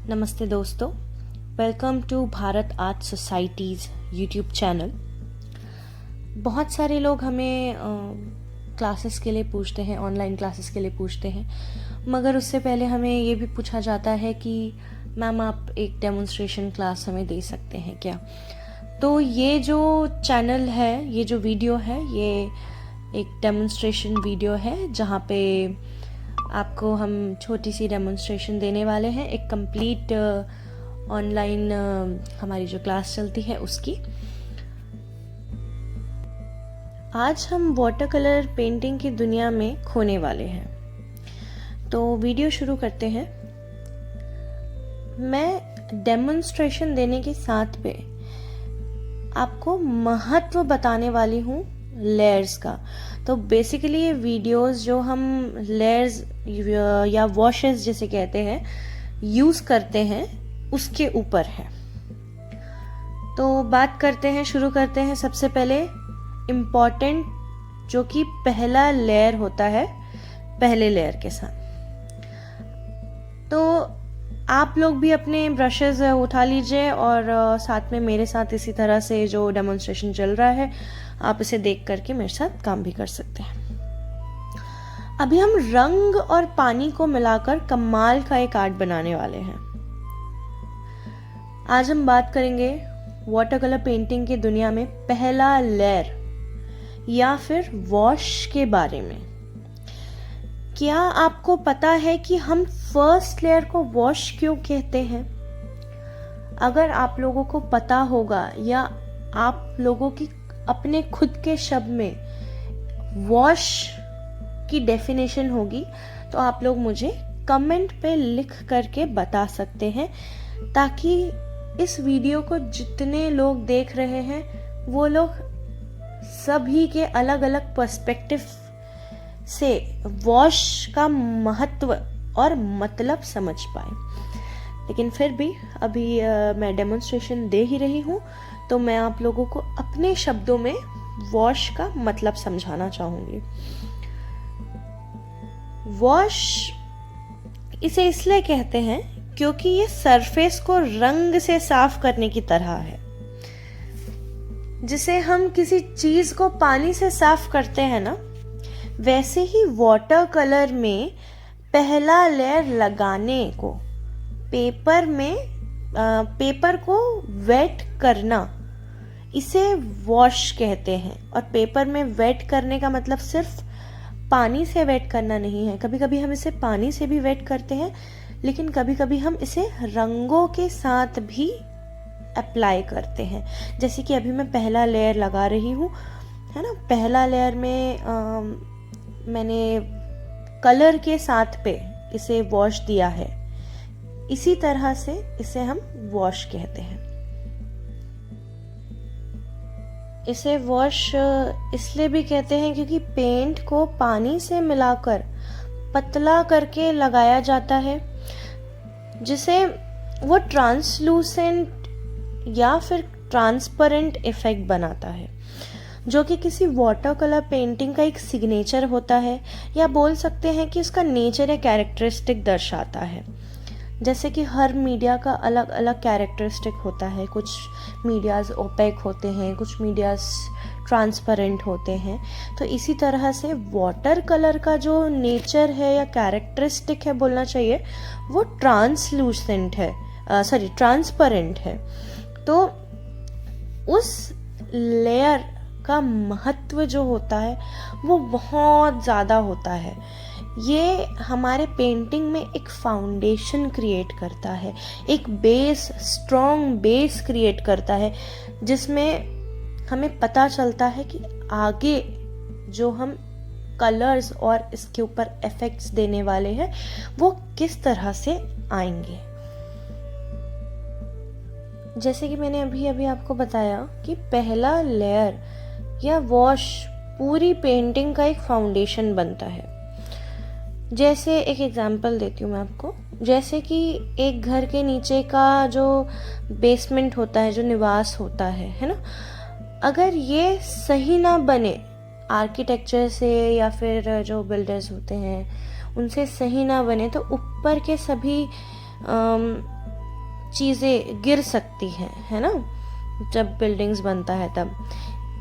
नमस्ते दोस्तों, welcome to Bharat art society's YouTube channel. बहुत सारे लोग हमें क्लासेस के लिए पूछते हैं, ऑनलाइन क्लासेस के लिए पूछते हैं, मगर उससे पहले हमें ये भी पूछा जाता है कि मैम आप एक डेमोन्स्ट्रेशन क्लास हमें दे सकते हैं क्या। तो ये जो चैनल है, ये जो वीडियो है, ये एक डेमोन्स्ट्रेशन वीडियो है जहाँ पे आपको हम छोटी सी डेमोन्स्ट्रेशन देने वाले हैं, एक कंप्लीट ऑनलाइन हमारी जो क्लास चलती है उसकी। आज हम वाटर कलर पेंटिंग की दुनिया में खोने वाले हैं। तो वीडियो शुरू करते हैं। मैं डेमोन्स्ट्रेशन देने के साथ पे आपको महत्व बताने वाली हूँ लेयर्स का। तो बेसिकली ये वीडियोस जो हम लेयर्स या वॉशेस जिसे कहते हैं यूज करते हैं उसके ऊपर है। तो बात करते हैं, शुरू करते हैं सबसे पहले इम्पोर्टेंट जो कि पहला लेयर होता है, पहले लेयर के साथ। तो आप लोग भी अपने ब्रशेस उठा लीजिए और साथ में मेरे साथ इसी तरह से जो डेमोन्स्ट्रेशन चल रहा है आप इसे देख करके मेरे साथ काम भी कर सकते हैं। अभी हम रंग और पानी को मिलाकर कमाल का एक आर्ट बनाने वाले हैं। आज हम बात करेंगे वाटर कलर पेंटिंग की दुनिया में पहला लेयर या फिर वॉश के बारे में। क्या आपको पता है कि हम फर्स्ट लेयर को वॉश क्यों कहते हैं? अगर आप लोगों को पता होगा या आप लोगों की अपने खुद के शब्द में वॉश की डेफिनेशन होगी तो आप लोग मुझे कमेंट पे लिख करके बता सकते हैं, ताकि इस वीडियो को जितने लोग देख रहे हैं वो लोग सभी के अलग अलग पर्सपेक्टिव से वॉश का महत्व और मतलब समझ पाए। लेकिन फिर भी अभी मैं डेमोन्स्ट्रेशन दे ही रही हूँ तो मैं आप लोगों को अपने शब्दों में वॉश का मतलब समझाना चाहूंगी। वॉश इसे इसलिए कहते हैं क्योंकि ये सरफेस को रंग से साफ करने की तरह है। जिसे हम किसी चीज को पानी से साफ करते हैं ना, वैसे ही वाटर कलर में पहला लेयर लगाने को पेपर को वेट करना, इसे वॉश कहते हैं। और पेपर में वेट करने का मतलब सिर्फ पानी से वेट करना नहीं है। कभी कभी हम इसे पानी से भी वेट करते हैं, लेकिन कभी कभी हम इसे रंगों के साथ भी अप्लाई करते हैं। जैसे कि अभी मैं पहला लेयर लगा रही हूँ, है ना। पहला लेयर में मैंने कलर के साथ पे इसे वॉश दिया है। इसी तरह से इसे हम वॉश कहते हैं। इसे वॉश इसलिए भी कहते हैं क्योंकि पेंट को पानी से मिलाकर पतला करके लगाया जाता है, जिसे वो ट्रांसलूसेंट या फिर ट्रांसपेरेंट इफेक्ट बनाता है, जो कि किसी वाटर कलर पेंटिंग का एक सिग्नेचर होता है, या बोल सकते हैं कि उसका नेचर या कैरेक्टरिस्टिक दर्शाता है। जैसे कि हर मीडिया का अलग अलग कैरेक्टरिस्टिक होता है। कुछ मीडियाज ओपेक होते हैं, कुछ मीडियाज ट्रांसपेरेंट होते हैं। तो इसी तरह से वाटर कलर का जो नेचर है या कैरेक्टरिस्टिक है बोलना चाहिए, वो ट्रांसपेरेंट है। तो उस लेयर का महत्व जो होता है वो बहुत ज़्यादा होता है। ये हमारे पेंटिंग में एक फाउंडेशन क्रिएट करता है, एक बेस, स्ट्रॉन्ग बेस क्रिएट करता है, जिसमें हमें पता चलता है कि आगे जो हम कलर्स और इसके ऊपर इफेक्ट्स देने वाले हैं वो किस तरह से आएंगे। जैसे कि मैंने अभी आपको बताया कि पहला लेयर या वॉश पूरी पेंटिंग का एक फाउंडेशन बनता है। जैसे एक एग्जांपल देती हूँ मैं आपको। जैसे कि एक घर के नीचे का जो बेसमेंट होता है, जो निवास होता है ना, अगर ये सही ना बने आर्किटेक्चर से या फिर जो बिल्डर्स होते हैं उनसे सही ना बने, तो ऊपर के सभी चीज़ें गिर सकती हैं, है ना, जब बिल्डिंग्स बनता है तब।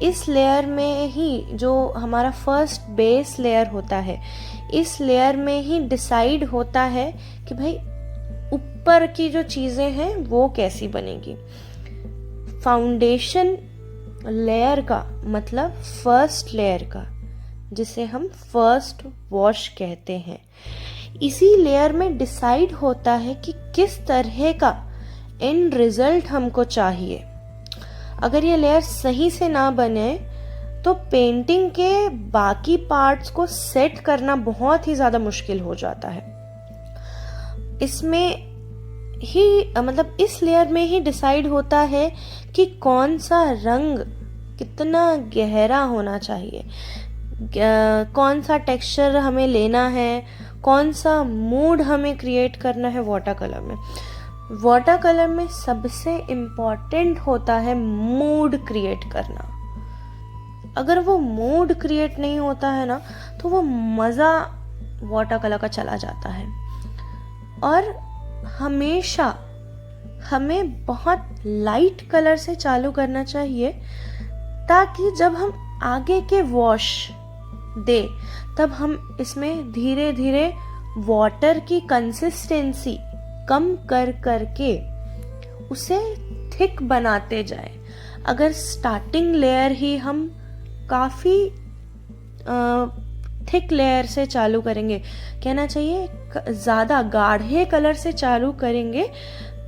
इस लेयर में ही जो हमारा फर्स्ट बेस लेयर होता है, इस लेयर में ही डिसाइड होता है कि भाई ऊपर की जो चीज़ें हैं वो कैसी बनेगी। फाउंडेशन लेयर का मतलब फर्स्ट लेयर का, जिसे हम फर्स्ट वॉश कहते हैं, इसी लेयर में डिसाइड होता है कि किस तरह का एंड रिजल्ट हमको चाहिए। अगर ये लेयर सही से ना बने तो पेंटिंग के बाकी पार्ट्स को सेट करना बहुत ही ज़्यादा मुश्किल हो जाता है। इसमें ही मतलब इस लेयर में ही डिसाइड होता है कि कौन सा रंग कितना गहरा होना चाहिए, कौन सा टेक्सचर हमें लेना है, कौन सा मूड हमें क्रिएट करना है वाटर कलर में। वाटर कलर में सबसे इम्पॉर्टेंट होता है मूड क्रिएट करना। अगर वो मूड क्रिएट नहीं होता है ना तो वो मज़ा वाटर कलर का चला जाता है। और हमेशा हमें बहुत लाइट कलर से चालू करना चाहिए, ताकि जब हम आगे के वॉश दे तब हम इसमें धीरे धीरे वाटर की कंसिस्टेंसी कम कर करके उसे थिक बनाते जाए। अगर स्टार्टिंग लेयर ही हम काफ़ी थिक लेयर से चालू करेंगे, कहना चाहिए ज़्यादा गाढ़े कलर से चालू करेंगे,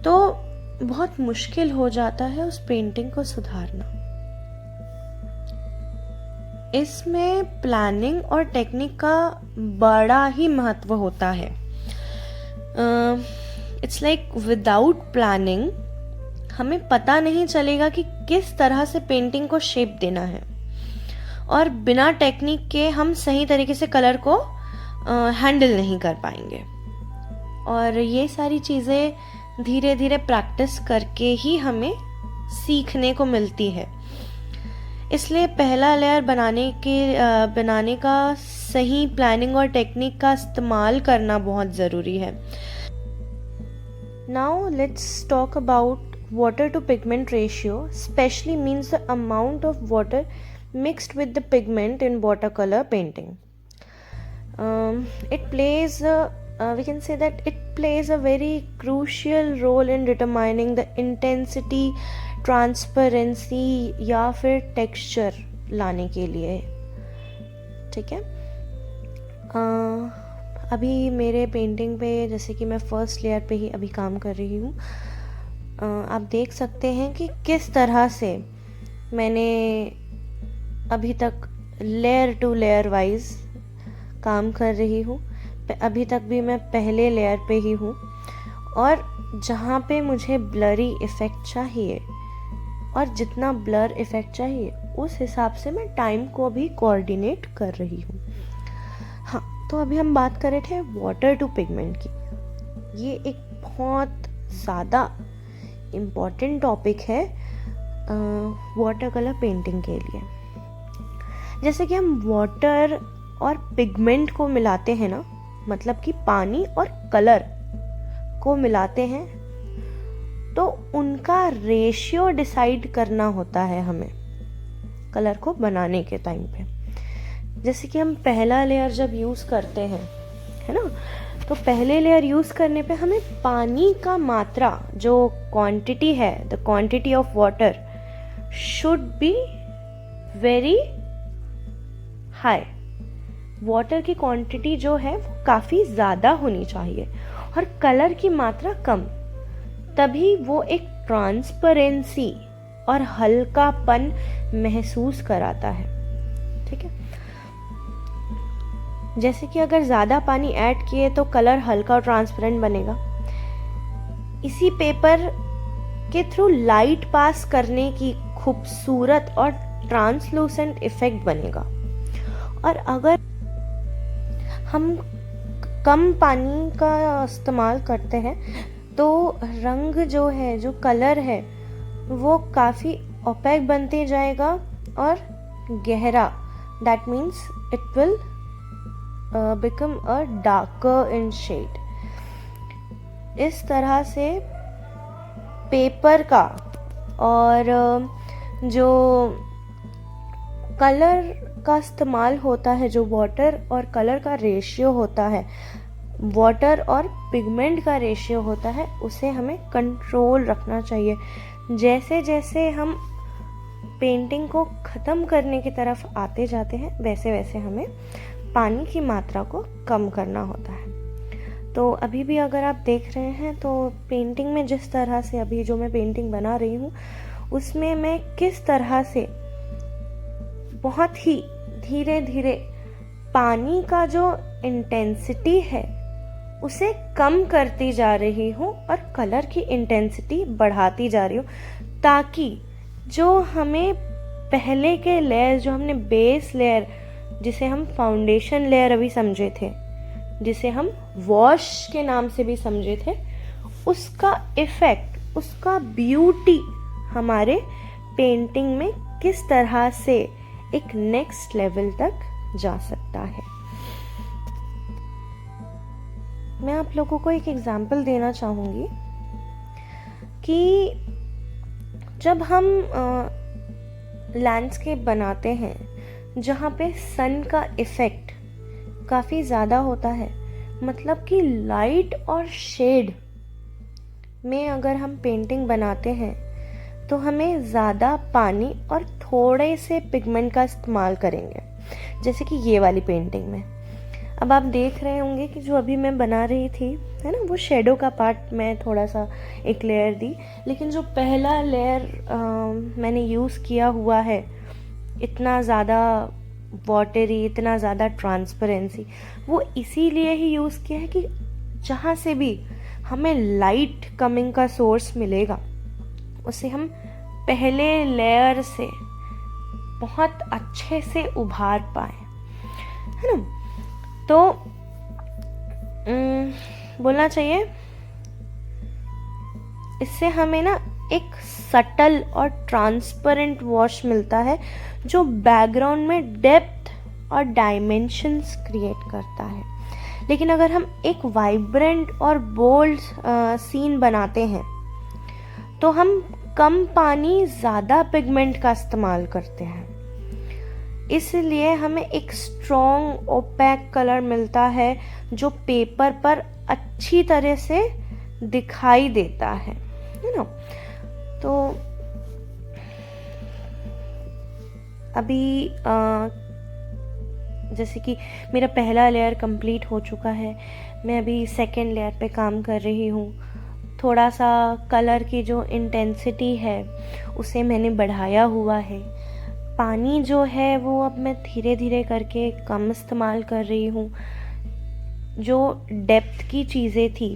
तो बहुत मुश्किल हो जाता है उस पेंटिंग को सुधारना। इसमें प्लानिंग और टेक्निक का बड़ा ही महत्व होता है। इट्स लाइक विदाउट प्लानिंग हमें पता नहीं चलेगा कि किस तरह से पेंटिंग को शेप देना है, और बिना टेक्निक के हम सही तरीके से कलर को हैंडल नहीं कर पाएंगे। और ये सारी चीज़ें धीरे धीरे प्रैक्टिस करके ही हमें सीखने को मिलती है। इसलिए पहला लेयर बनाने का सही प्लानिंग और टेक्निक का इस्तेमाल करना बहुत ज़रूरी है। Now let's talk about water to pigment ratio. Specially means the amount of water mixed with the pigment in watercolor painting. It plays we can say that it plays a very crucial role in determining the intensity, transparency या फिर texture लाने के लिए। ठीक है, अभी मेरे painting पे जैसे कि मैं फर्स्ट लेयर पे ही अभी काम कर रही हूँ, आप देख सकते हैं कि किस तरह से मैंने अभी तक लेयर टू लेयर वाइज काम कर रही हूँ। अभी तक भी मैं पहले लेयर पे ही हूँ, और जहाँ पे मुझे ब्लरी इफ़ेक्ट चाहिए और जितना ब्लर इफ़ेक्ट चाहिए उस हिसाब से मैं टाइम को भी कोऑर्डिनेट कर रही हूँ। हाँ, तो अभी हम बात कर रहे थे वाटर टू पिगमेंट की। ये एक बहुत ज़्यादा इम्पॉर्टेंट टॉपिक है वाटर कलर पेंटिंग के लिए। जैसे कि हम वाटर और पिगमेंट को मिलाते हैं ना, मतलब कि पानी और कलर को मिलाते हैं, तो उनका रेशियो डिसाइड करना होता है हमें कलर को बनाने के टाइम पे। जैसे कि हम पहला लेयर जब यूज़ करते हैं, है ना, तो पहले लेयर यूज़ करने पे हमें पानी का मात्रा, जो क्वांटिटी है, the quantity of water should be very high. Water की क्वांटिटी जो है वो काफ़ी ज़्यादा होनी चाहिए और कलर की मात्रा कम, तभी वो एक ट्रांसपेरेंसी और हल्कापन महसूस कराता है। ठीक है, जैसे कि अगर ज़्यादा पानी ऐड किए तो कलर हल्का और ट्रांसपेरेंट बनेगा। इसी पेपर के थ्रू लाइट पास करने की खूबसूरत और ट्रांसलूसेंट इफेक्ट बनेगा। और अगर हम कम पानी का इस्तेमाल करते हैं तो रंग जो है, जो कलर है, वो काफ़ी ओपेक बनते जाएगा और गहरा, that means it will become a darker in shade। इस तरह से पेपर का और जो कलर का इस्तेमाल होता है, जो वाटर और कलर का रेशियो होता है, वाटर और पिगमेंट का रेशियो होता है, उसे हमें कंट्रोल रखना चाहिए। जैसे जैसे हम पेंटिंग को ख़त्म करने की तरफ आते जाते हैं, वैसे वैसे हमें पानी की मात्रा को कम करना होता है। तो अभी भी अगर आप देख रहे हैं तो पेंटिंग में जिस तरह से अभी जो मैं पेंटिंग बना रही हूँ, उसमें मैं किस तरह से बहुत ही धीरे धीरे पानी का जो इंटेंसिटी है उसे कम करती जा रही हूँ और कलर की इंटेंसिटी बढ़ाती जा रही हूँ, ताकि जो हमें पहले के लेयर, जो हमने बेस लेयर, जिसे हम फाउंडेशन लेयर अभी समझे थे, जिसे हम वॉश के नाम से भी समझे थे, उसका इफेक्ट, उसका ब्यूटी हमारे पेंटिंग में किस तरह से एक नेक्स्ट लेवल तक जा सकता है। मैं आप लोगों को एक एग्जाम्पल देना चाहूँगी कि जब हम लैंडस्केप बनाते हैं जहाँ पे सन का इफ़ेक्ट काफ़ी ज़्यादा होता है, मतलब कि लाइट और शेड में अगर हम पेंटिंग बनाते हैं तो हमें ज़्यादा पानी और थोड़े से पिगमेंट का इस्तेमाल करेंगे, जैसे कि ये वाली पेंटिंग में। अब आप देख रहे होंगे कि जो अभी मैं बना रही थी, है ना, वो शेडो का पार्ट मैं थोड़ा सा एक लेयर दी, लेकिन जो पहला लेयर मैंने यूज़ किया हुआ है, इतना ज़्यादा वाटरी, इतना ज़्यादा ट्रांसपेरेंसी, वो इसीलिए ही यूज़ किया है कि जहाँ से भी हमें लाइट कमिंग का सोर्स मिलेगा उसे हम पहले लेयर से बहुत अच्छे से उभार पाए, है ना। तो बोलना चाहिए, इससे हमें ना एक सटल और ट्रांसपेरेंट वॉश मिलता है जो बैकग्राउंड में डेप्थ और डायमेंशंस क्रिएट करता है। लेकिन अगर हम एक वाइब्रेंट और बोल्ड सीन बनाते हैं तो हम कम पानी ज़्यादा पिगमेंट का इस्तेमाल करते हैं, इसलिए हमें एक स्ट्रॉन्ग ओपैक कलर मिलता है जो पेपर पर अच्छी तरह से दिखाई देता है ना। तो अभी जैसे कि मेरा पहला लेयर कंप्लीट हो चुका है, मैं अभी सेकेंड लेयर पे काम कर रही हूँ। थोड़ा सा कलर की जो इंटेंसिटी है उसे मैंने बढ़ाया हुआ है। पानी जो है वो अब मैं धीरे धीरे करके कम इस्तेमाल कर रही हूँ। जो डेप्थ की चीज़ें थी,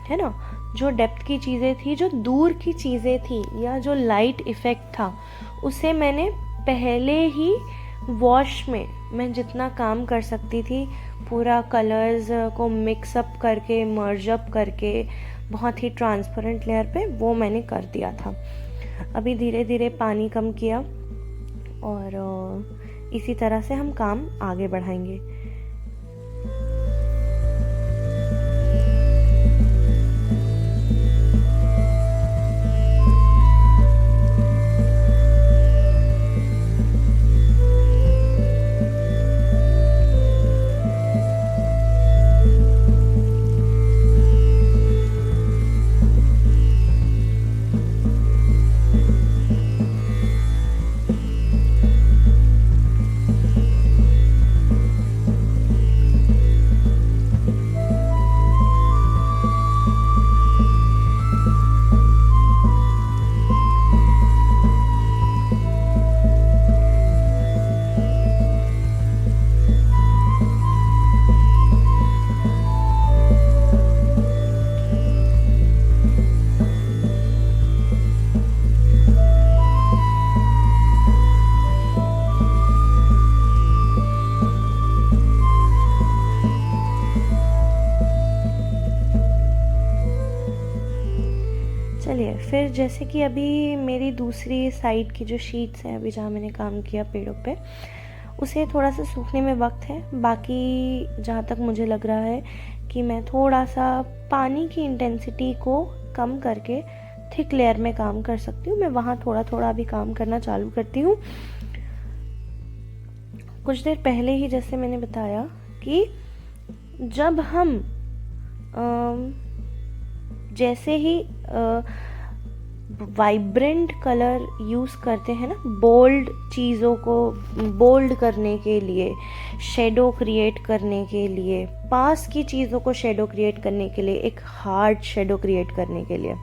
है ना, जो डेप्थ की चीज़ें थी, जो दूर की चीज़ें थी, या जो लाइट इफ़ेक्ट था, उसे मैंने पहले ही वॉश में मैं जितना काम कर सकती थी, पूरा कलर्स को मिक्स अप करके, मर्ज अप करके, बहुत ही ट्रांसपेरेंट लेयर पे वो मैंने कर दिया था। अभी धीरे धीरे पानी कम किया और इसी तरह से हम काम आगे बढ़ाएंगे। चलिए फिर, जैसे कि अभी मेरी दूसरी साइड की जो शीट्स हैं, अभी जहाँ मैंने काम किया पेड़ों पे, उसे थोड़ा सा सूखने में वक्त है। बाकी जहाँ तक मुझे लग रहा है कि मैं थोड़ा सा पानी की इंटेंसिटी को कम करके थिक लेयर में काम कर सकती हूँ, मैं वहाँ थोड़ा थोड़ा अभी काम करना चालू करती हूँ। कुछ देर पहले ही जैसे मैंने बताया कि जब हम जैसे ही वाइब्रेंट कलर यूज़ करते हैं ना, बोल्ड चीज़ों को बोल्ड करने के लिए, शेडो क्रिएट करने के लिए, पास की चीज़ों को शेडो क्रिएट करने के लिए, एक हार्ड शेडो क्रिएट करने के लिए,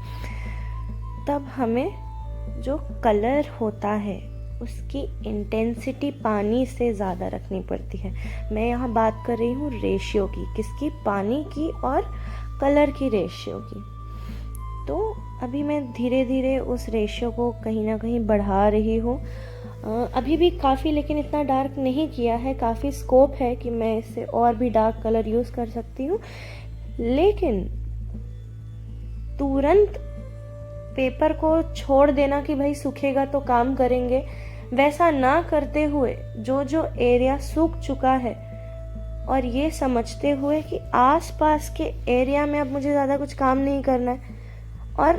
तब हमें जो कलर होता है उसकी इंटेंसिटी पानी से ज़्यादा रखनी पड़ती है। मैं यहाँ बात कर रही हूँ रेशियो की, किसकी? पानी की और कलर की रेशियो की। तो अभी मैं धीरे धीरे उस रेशियो को कहीं ना कहीं बढ़ा रही हूँ। अभी भी काफ़ी, लेकिन इतना डार्क नहीं किया है, काफ़ी स्कोप है कि मैं इससे और भी डार्क कलर यूज़ कर सकती हूँ। लेकिन तुरंत पेपर को छोड़ देना कि भाई सूखेगा तो काम करेंगे, वैसा ना करते हुए जो जो एरिया सूख चुका है, और ये समझते हुए कि आसपास के एरिया में अब मुझे ज़्यादा कुछ काम नहीं करना है और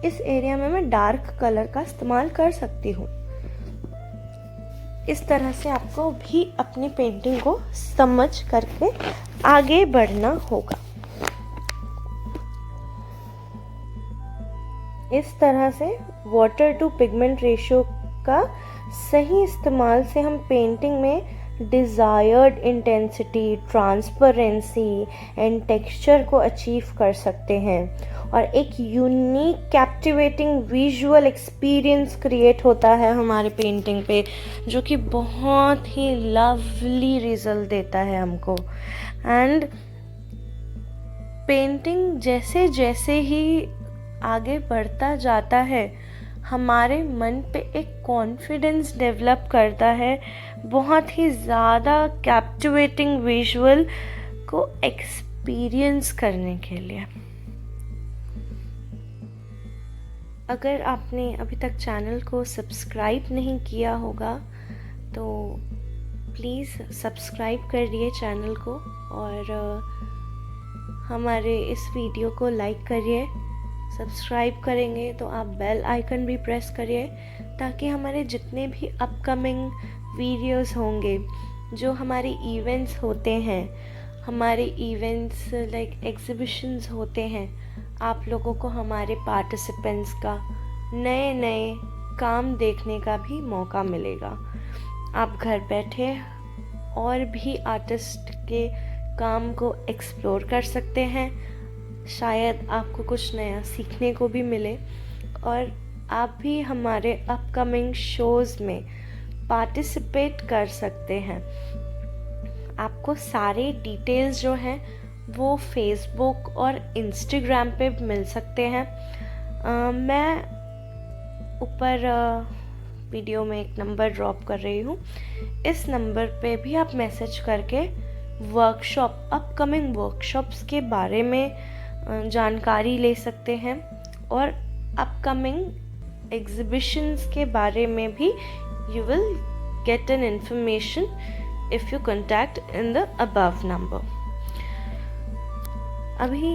इस एरिया में मैं डार्क कलर का इस्तेमाल कर सकती हूँ। इस तरह से आपको भी अपनी पेंटिंग को समझ करके आगे बढ़ना होगा। इस तरह से वाटर टू पिगमेंट रेशियो का सही इस्तेमाल से हम पेंटिंग में desired intensity, transparency and texture को अचीव कर सकते हैं और एक unique captivating visual experience create होता है हमारे पेंटिंग पे, जो कि बहुत ही लवली रिजल्ट देता है हमको। एंड पेंटिंग जैसे जैसे ही आगे बढ़ता जाता है हमारे मन पे एक कॉन्फिडेंस डेवलप करता है, बहुत ही ज़्यादा कैप्टिवेटिंग विजुअल को एक्सपीरियंस करने के लिए। अगर आपने अभी तक चैनल को सब्सक्राइब नहीं किया होगा तो प्लीज़ सब्सक्राइब करिए चैनल को और हमारे इस वीडियो को लाइक करिए। सब्सक्राइब करेंगे तो आप बेल आइकन भी प्रेस करिए ताकि हमारे जितने भी अपकमिंग वीडियोस होंगे, जो हमारे इवेंट्स होते हैं, हमारे इवेंट्स लाइक एग्जीबिशंस होते हैं, आप लोगों को हमारे पार्टिसिपेंट्स का नए नए काम देखने का भी मौका मिलेगा। आप घर बैठे और भी आर्टिस्ट के काम को एक्सप्लोर कर सकते हैं, शायद आपको कुछ नया सीखने को भी मिले और आप भी हमारे अपकमिंग शोज़ में पार्टिसिपेट कर सकते हैं। आपको सारे डिटेल्स जो हैं वो फेसबुक और इंस्टाग्राम पे मिल सकते हैं। मैं ऊपर वीडियो में एक नंबर ड्रॉप कर रही हूँ, इस नंबर पे भी आप मैसेज करके वर्कशॉप, अपकमिंग वर्कशॉप्स के बारे में जानकारी ले सकते हैं और अपकमिंग एग्जीबिशंस के बारे में भी you will get an information if you contact in the above number. अभी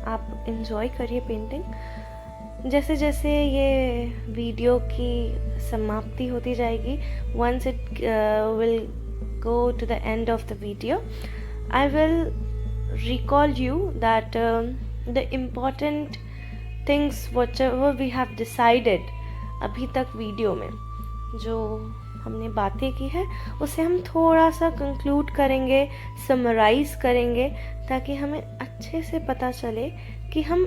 आप एंजॉय करिए पेंटिंग। जैसे जैसे ये वीडियो की समाप्ति होती जाएगी, once it will go to the end of the video, I will recall you that the important things whatever we have decided अभी तक वीडियो में जो हमने बातें की है उसे हम थोड़ा सा कंक्लूड करेंगे, समराइज़ करेंगे, ताकि हमें अच्छे से पता चले कि हम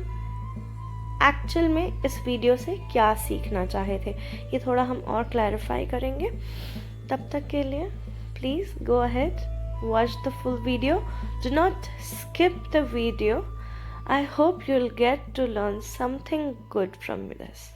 एक्चुअल में इस वीडियो से क्या सीखना चाहे थे। ये थोड़ा हम और क्लैरिफाई करेंगे। तब तक के लिए please go ahead, watch the full video, do not skip the video. I hope you'll get to learn something good from this.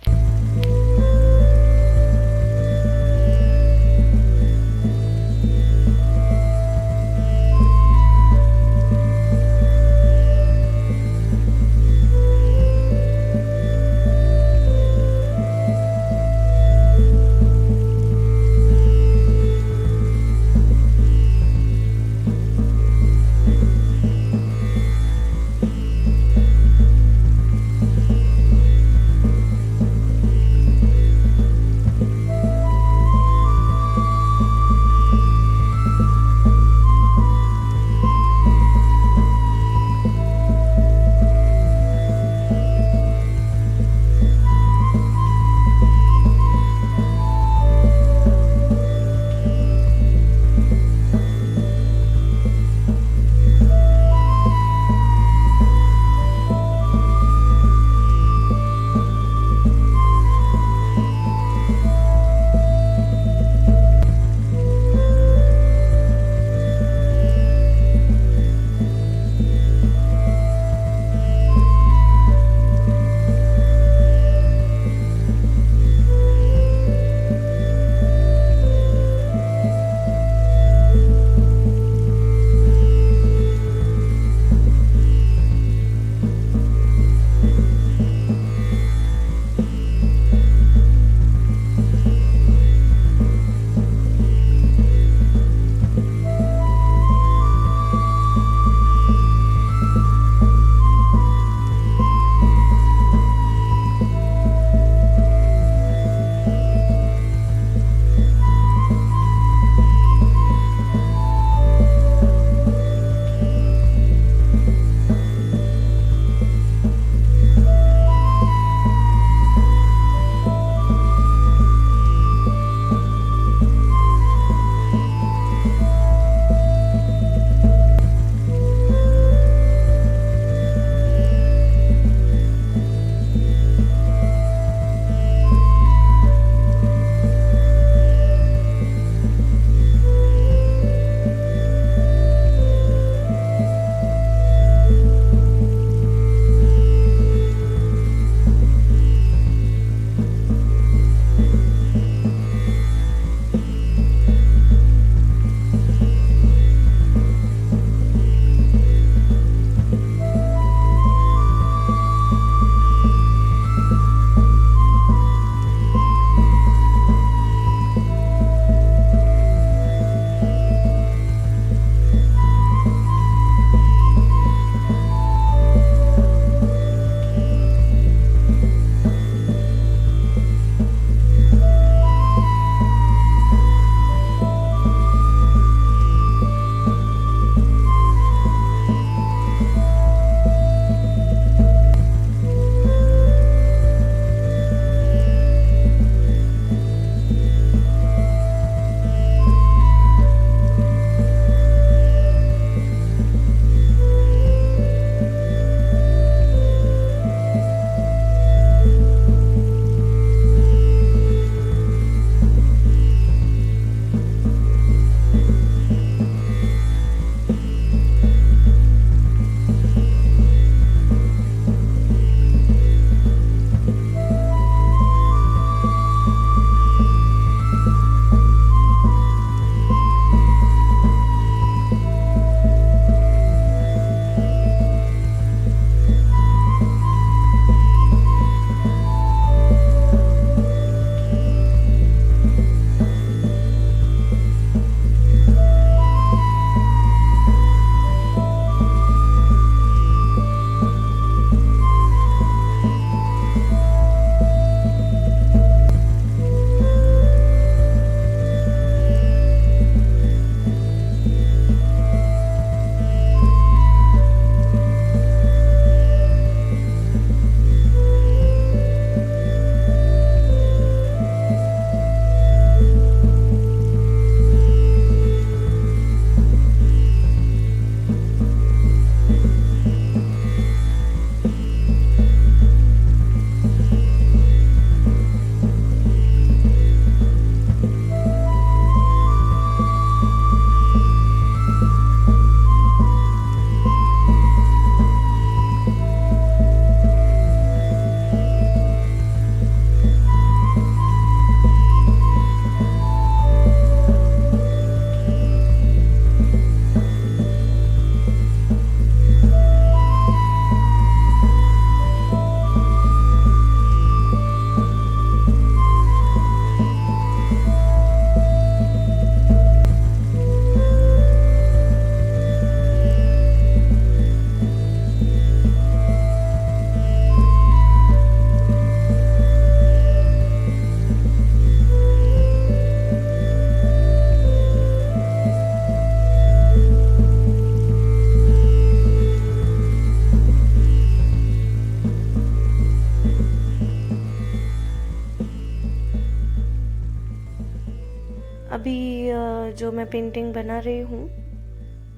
जो मैं पेंटिंग बना रही हूँ,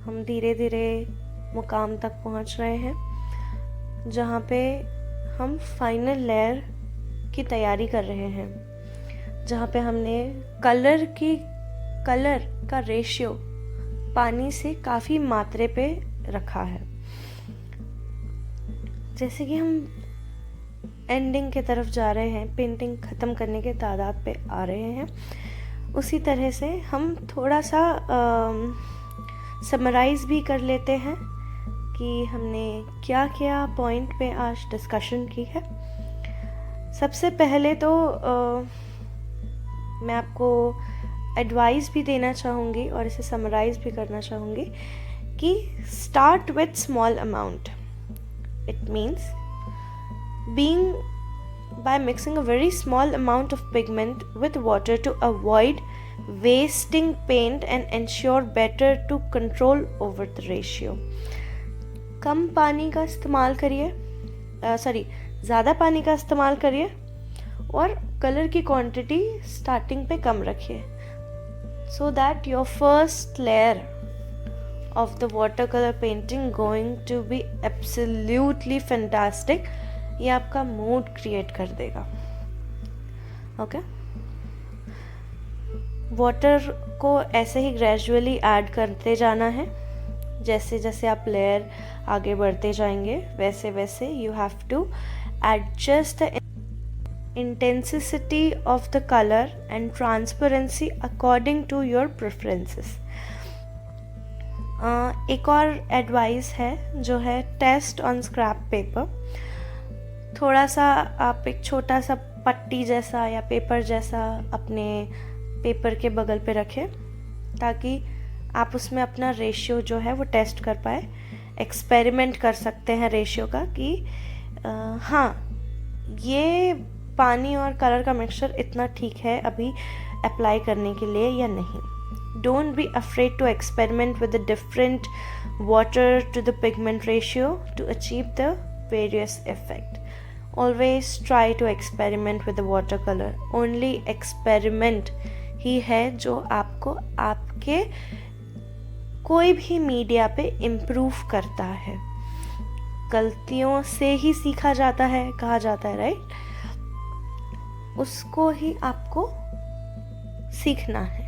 हम धीरे धीरे मुकाम तक पहुँच रहे हैं जहाँ पे हम फाइनल लेयर की तैयारी कर रहे हैं, जहाँ पे हमने कलर का रेशियो पानी से काफ़ी मात्रे पे रखा है। जैसे कि हम एंडिंग के तरफ जा रहे हैं, पेंटिंग ख़त्म करने के तादाद पे आ रहे हैं, उसी तरह से हम थोड़ा सा समराइज़ भी कर लेते हैं कि हमने क्या क्या पॉइंट पे आज डिस्कशन की है। सबसे पहले तो मैं आपको एडवाइस भी देना चाहूँगी और इसे समराइज़ भी करना चाहूँगी कि start with small amount. It means being by mixing a very small amount of pigment with water to avoid wasting paint and ensure better to control over the ratio. कम पानी का इस्तेमाल करिए, ज़्यादा पानी का इस्तेमाल करिए और कलर की क्वांटिटी स्टार्टिंग पे कम रखिए, so that your first layer of the watercolor painting going to be absolutely fantastic. ये आपका मूड क्रिएट कर देगा। ओके, वाटर को ऐसे ही ग्रेजुअली ऐड करते जाना है। जैसे जैसे आप लेयर आगे बढ़ते जाएंगे वैसे वैसे you have to adjust the intensity of the colour and transparency according to your preferences. एक और एडवाइस है जो है टेस्ट ऑन स्क्रैप पेपर। थोड़ा सा आप एक छोटा सा पट्टी जैसा या पेपर जैसा अपने पेपर के बगल पे रखें ताकि आप उसमें अपना रेशियो जो है वो टेस्ट कर पाए, एक्सपेरिमेंट कर सकते हैं रेशियो का कि हाँ ये पानी और कलर का मिक्सचर इतना ठीक है अभी अप्लाई करने के लिए या नहीं। Don't be afraid to experiment with the different water to the pigment ratio to achieve the various effect. Always try to experiment with the watercolor. Only experiment ही है जो आपको आपके कोई भी मीडिया पे इम्प्रूव करता है। गलतियों से ही सीखा जाता है कहा जाता है, राइट? उसको ही आपको सीखना है।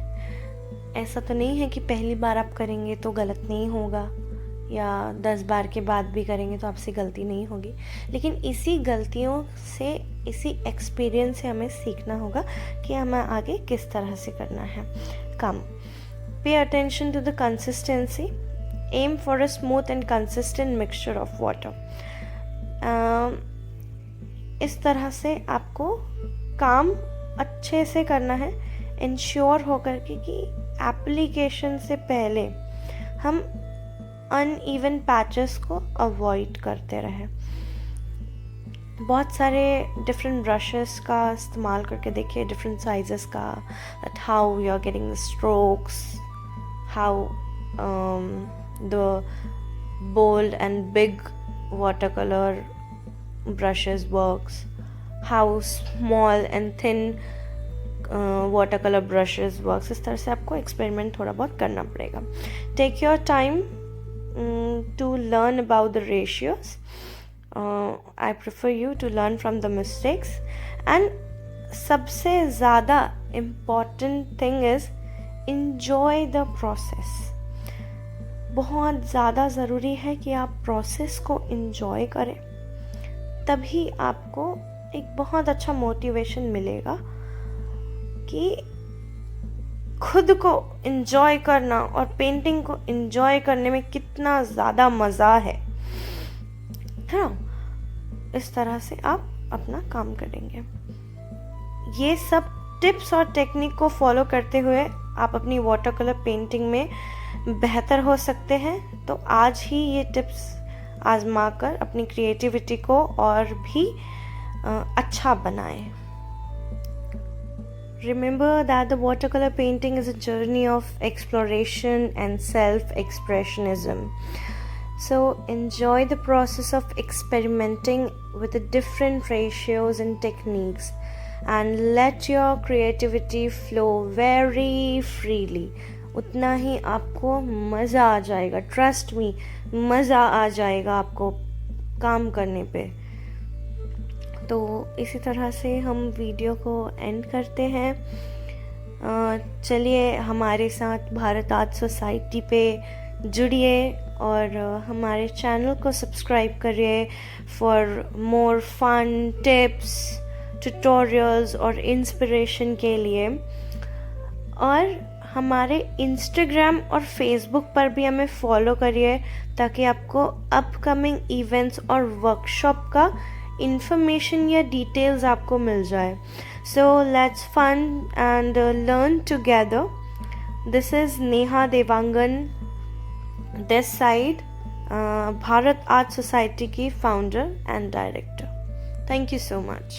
ऐसा तो नहीं है कि पहली बार आप करेंगे तो गलत नहीं होगा या 10 बार के बाद भी करेंगे तो आपसे गलती नहीं होगी, लेकिन इसी गलतियों से, इसी एक्सपीरियंस से हमें सीखना होगा कि हमें आगे किस तरह से करना है काम। Pay attention to the consistency, aim for a smooth and consistent mixture of water. इस तरह से आपको काम अच्छे से करना है, इंश्योर होकर के कि एप्लीकेशन से पहले हम अनइवन पैचेस को अवॉइड करते रहे। बहुत सारे डिफरेंट ब्रशेस का इस्तेमाल करके देखिए, डिफरेंट साइजेस का, that how you are getting the strokes, how the bold and big watercolor brushes works, how small and thin watercolor brushes works. इस तरह से आपको एक्सपेरिमेंट थोड़ा बहुत करना पड़ेगा. Take your time to learn about the ratios. I prefer you to learn from the mistakes. And सबसे ज़्यादा important thing is enjoy the process. बहुत ज़्यादा ज़रूरी है कि आप प्रोसेस को enjoy करें, तभी आपको एक बहुत अच्छा मोटिवेशन मिलेगा कि खुद को enjoy करना और पेंटिंग को enjoy करने में कितना ज़्यादा मज़ा है ना. इस तरह से आप अपना काम करेंगे. ये सब टिप्स और टेक्निक को फॉलो करते हुए आप अपनी वाटर कलर पेंटिंग में बेहतर हो सकते हैं. तो आज ही ये टिप्स आजमा कर अपनी क्रिएटिविटी को और भी अच्छा बनाएं. Remember that the watercolor painting is a journey of exploration and self-expressionism. So enjoy the process of experimenting with the different ratios and techniques and let your creativity flow very freely. उतना ही आपको मज़ा आ जाएगा। Trust me, मज़ा आ जाएगा आपको काम करने पे। तो इसी तरह से हम वीडियो को एंड करते हैं। चलिए हमारे साथ भारत आर्ट सोसाइटी पे जुड़िए और हमारे चैनल को सब्सक्राइब करिए for more fun tips, tutorials और इंस्पिरेशन के लिए। और हमारे इंस्टाग्राम और फेसबुक पर भी हमें फॉलो करिए ताकि आपको अपकमिंग इवेंट्स और वर्कशॉप का इंफॉर्मेशन या डिटेल्स आपको मिल जाए। So let's fun and learn together. This is Neha Dewangan this side, Bharat Art Society की founder and director. Thank you so much.